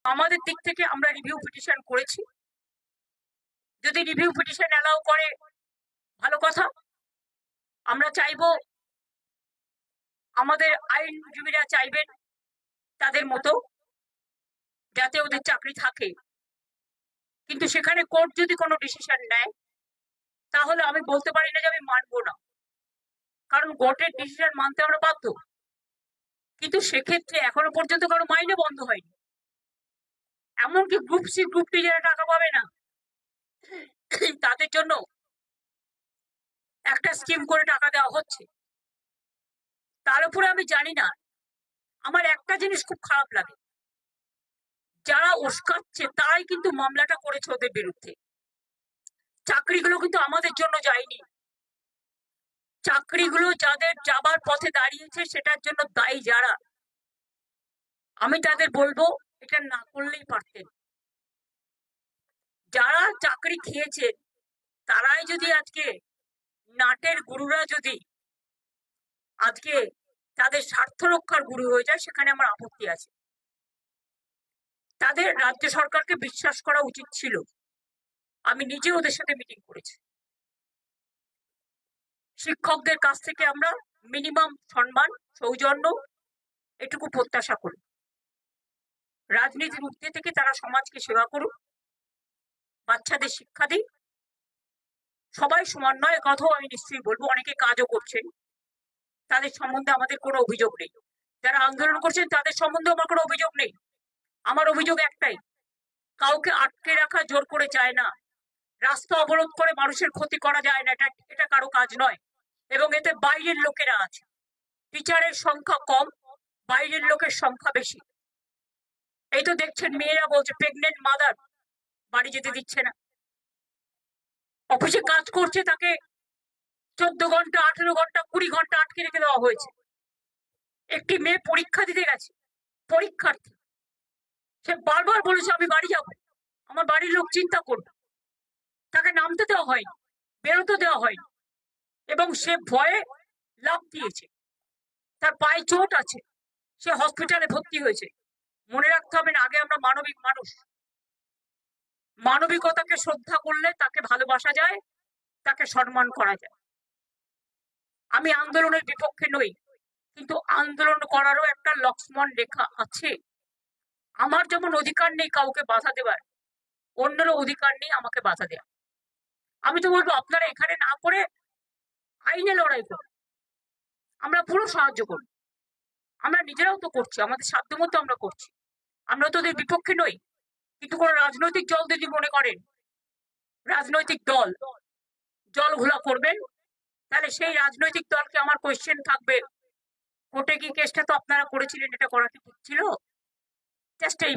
আমাদের দিক থেকে আমরা রিভিউ পিটিশন করেছি। যদি রিভিউ পিটিশন অ্যালাউ করে ভালো কথা। আমরা চাইবো, আমাদের আইনজীবীরা চাইবেন তাদের মতো যাতে ওদের চাকরি থাকে, কিন্তু সেখানে কোর্ট যদি কোনো ডিসিশন নেয় তাহলে আমি বলতে পারি না যে আমি মানবো না, কারণ কোর্টের ডিসিশন মানতে আমরা বাধ্য। কিন্তু সেক্ষেত্রে এখনো পর্যন্ত কারো মাইনে বন্ধ হয়নি, এমনকি গ্রুপ সি গ্রুপ টি যারা টাকা পাবে না তাদের জন্য একটা স্কিম করে টাকা দেওয়া হচ্ছে। তার উপরে আমি জানি না, আমার একটা জিনিস খুব খারাপ লাগে, যারা উস্কাচ্ছে তারাই কিন্তু মামলাটা করেছে ওদের বিরুদ্ধে। চাকরিগুলো কিন্তু আমাদের জন্য যায়নি, চাকরিগুলো যাদের যাবার পথে দাঁড়িয়েছে সেটার জন্য দায়ী যারা, আমি তাদের বলবো এটা না করলেই পারতেন। যারা চাকরি খেয়েছে তারাই যদি আজকে নাটের গুরুরা যদি আজকে তাদের স্বার্থ রক্ষার গুরু হয়ে যায়, সেখানে আমার আপত্তি আছে। তাদের রাজ্য সরকারকে বিশ্বাস করা উচিত ছিল। আমি নিজে ওদের সাথে মিটিং করেছি। শিক্ষকদের কাছ থেকে আমরা মিনিমাম সম্মান, সৌজন্য এটুকু প্রত্যাশা করি। রাজনীতির ঊর্ধ্বে থেকে তারা সমাজকে সেবা করুক, বাচ্চাদের শিক্ষা দিই। সবাই সমান নয়, কথাও আমি নিশ্চয়ই বলবো, অনেকে কাজও করছেন, তাদের সম্বন্ধে আমাদের কোনো অভিযোগ নেই। যারা আন্দোলন করছেন তাদের সম্বন্ধে আমার কোনো অভিযোগ নেই। আমার অভিযোগ একটাই, কাউকে আটকে রাখা জোর করে যায় না, রাস্তা অবরোধ করে মানুষের ক্ষতি করা যায় না, এটা কারো কাজ নয়। এবং এতে বাইরের লোকেরা আছে, টিচারের সংখ্যা কম, বাইরের লোকের সংখ্যা বেশি। এই তো দেখছেন মেয়েরা বলছে প্রেগনেন্ট মাদার বাড়ি যেতে দিচ্ছে না, অফিসে কাজ করছে তাকে 14 ঘন্টা 18 ঘন্টা 20 ঘন্টা আটকে রেখে দেওয়া হয়েছে। একটি মেয়ে পরীক্ষা দিতে গেছে, পরীক্ষার্থী, সে বারবার বলেছে আমি বাড়ি যাব, আমার বাড়ির লোক চিন্তা করবে, তাকে নামতে দেওয়া হয়নি, বেরোতে দেওয়া হয়নি, এবং সে ভয়ে লাফ দিয়েছে, তার পায়ে চোট আছে, সে হসপিটালে ভর্তি হয়েছে। মনে রাখতে হবে না, আগে আমরা মানবিক মানুষ, মানবিকতাকে শ্রদ্ধা করলে তাকে ভালোবাসা যায়, তাকে সম্মান করা যায়। আমি আন্দোলনের বিপক্ষে নই, কিন্তু আন্দোলন করারও একটা লক্ষ্মণ রেখা আছে। আমার যেমন অধিকার নেই কাউকে বাধা দেবার, অন্যেরও অধিকার নেই আমাকে বাধা দেওয়া। আমি তো বলবো আপনারা এখানে না করে আইনে লড়াই করুন, আমরা পুরো সাহায্য করব। আমরা নিজেরাও তো করছি, আমাদের সাধ্যমতো আমরা করছি, আমরা তো ওদের বিপক্ষে নই। কিন্তু কোন রাজনৈতিক দল যদি মনে করেন রাজনৈতিক দল জল ঘোলা করবেন, তাহলে সেই রাজনৈতিক দলকে আমার কোয়েশ্চেন থাকবে, কোর্টে কি কেসটা তো আপনারা করেছিলেন, এটা করা কি ঠিক ছিল? জাস্ট এই